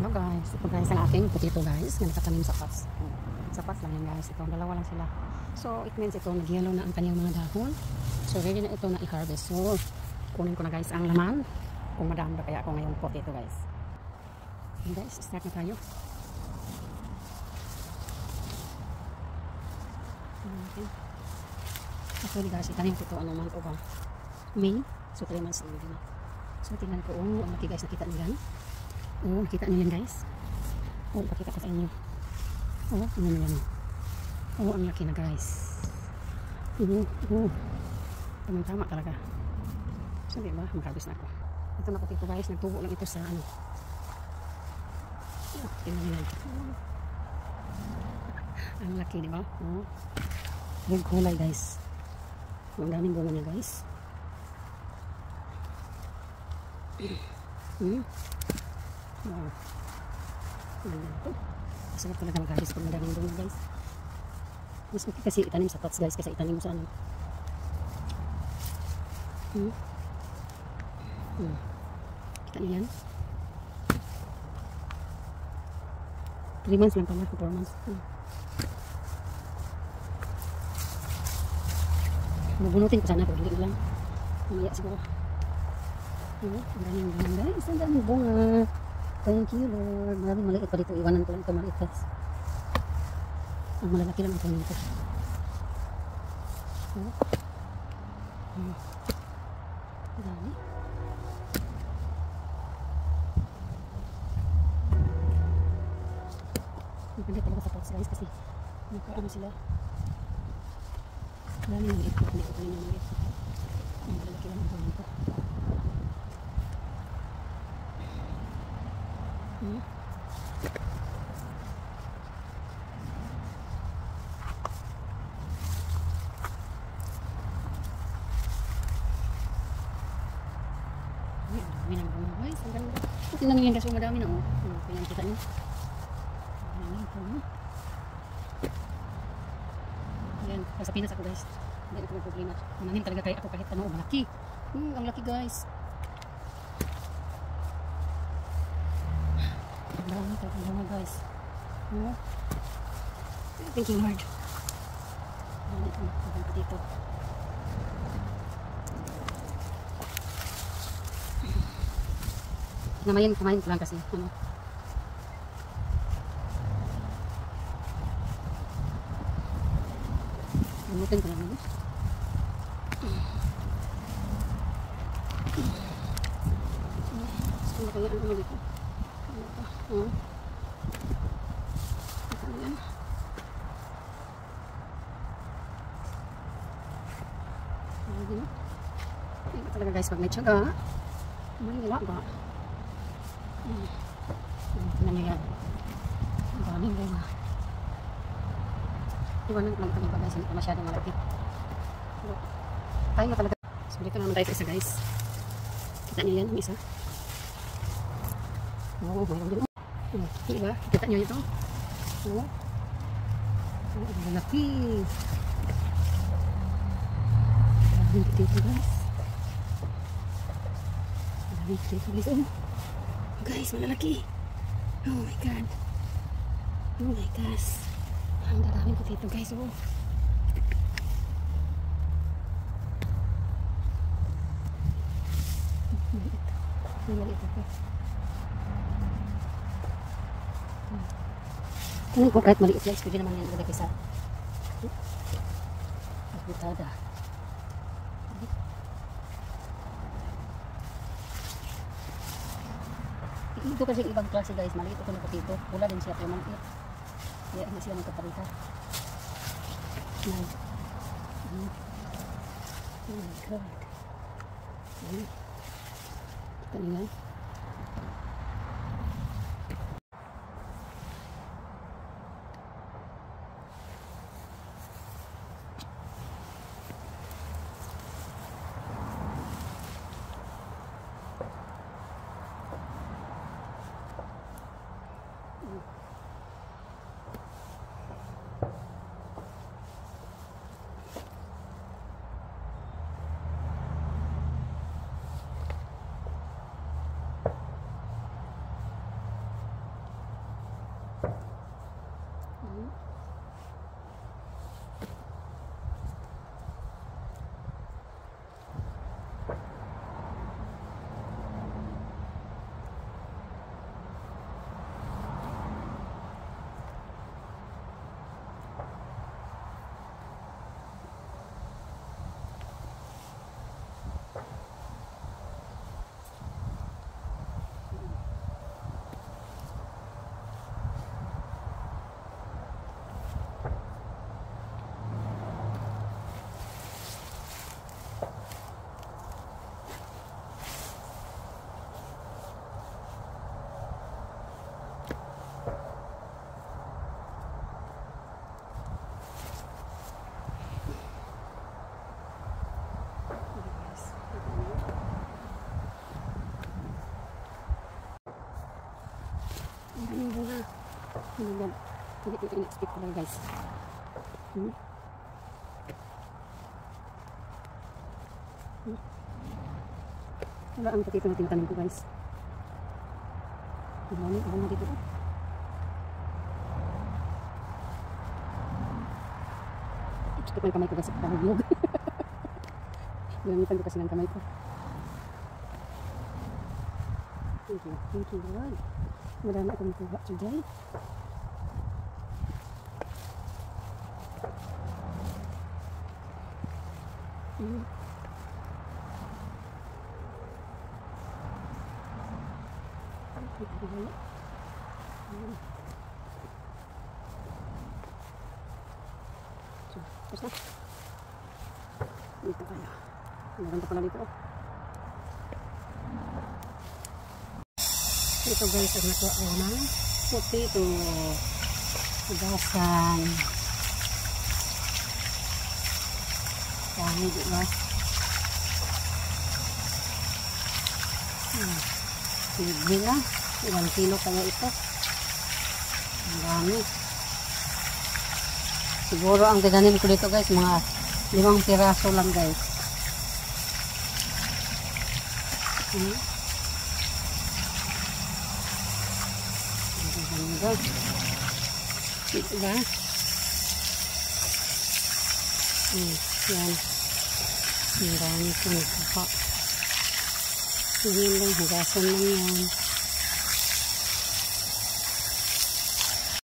Hello guys, ito guys ang aking potato guys na nakatanim sa pots. Sa pots lang yan guys, ito dalawa lang sila. So it means ito nag-yellow na ang kanyang mga dahon. So ready na ito na i-harvest. So kunin ko na guys ang laman kung madami ba kaya ako ngayong potato guys. Okay guys, start na tayo. Okay. Actually guys, itanim ko ito anong month o ba? May. So 3 months na yun. So tingnan ko, ang laki guys, nakita niyo yan. Oh, nakita niyo yan guys. Oh, ipakita ko sa inyo. Oh, ano yan. Oh, ang laki na guys. Tama talaga. So diba, mag-harvest na ako. Ito na potato guys, nagtubo lang ito sa ano. Oh, tingnan niyo yan. Oh. Ang laki diba? Oh. Yung kulay guys. Ang daming bunga niya guys. Wow. Ganda ito. Masarap talaga mag-harvest pag madaming bunga guys. Mas okay kasi itanim sa pots guys kasi itanim mo sa ano. Kita niyo yan? 3 months lang pala, 4 months. Mabunutin ko sana pero hindi lang. Mamaya siguro. Ang daming bunga guys, ang daming bunga. Thank you Lord. Maraming maliit pa dito. Iwanan ko lang ito maliit guys. Ang malalaki lang ito nito. Ang dami. Maganda talaga sa pots guys kasi nagkaano sila. Maraming maliit po. Hindi ko kanina maliit. Ang malalaki lang ito nito. Dami ng bunga guys, ang ganda. Tingnan nyo yan kasi madami na oh. Pinangkita nyo. Ayan, sa Pinas ako guys. Hindi ito may problema. Mananim talaga kayo ako kahit ano, malaki. Ang laki guys. Ang dami talaga ng bunga guys. Thank you Lord. Ang potato. Kamayin ko lang kasi ano. Bunutin ko lang ano. Gusto ko kaya ang ulit ko. Ayan. Ayan talaga guys pag may tiyaga. Maniwa ba? Tingnan nyo yan. Ang daming bunga. Iwanan ko lang ito guys. Hindi ko masyadong malaki. Tayo na talaga. So dito naman tayo sa isa guys. Kita nyo yan. Ang isa. Oo, mayroon din. Diba? Kita nyo ito. Oo. Ang malaki. Daming potato guys. Daming potato guys. Guys, malalaki. Oh my god. Oh my gosh. Ang daming potato guys. Oh. Maliit ito. Tingnan ko kahit maliit guys. Pwede naman yan ilagay sa butada. Ito kasi ibang klase guys, maliit ito na potato. Pula din siya pero maliit. Kaya hindi sila magkaparita. Oh my god. Kita niyo yan. my God. Hindi ko in-expect talaga guys. Wala ang potato na tinatanim ko guys. Ang dami, abang na dito ko. Sakit ng kamay ko guys sa panghugyog. Ginamitan ko kasi ng kamay ko. Thank you Lord. Madami akong nakuha today. So, tapos na. Dito kaya. Maganda pala dito. Ito guys, ang nakuha ko ng potato. Ugasan. Dami, diba? Libre na. Ilang kilo kaya ito. Ang dami. Siguro ang tinanim ko dito guys, mga 5 piraso lang guys. Ito ba? Yan. Ang dami ko nakuha. Hindi lang, hugasan lang yan.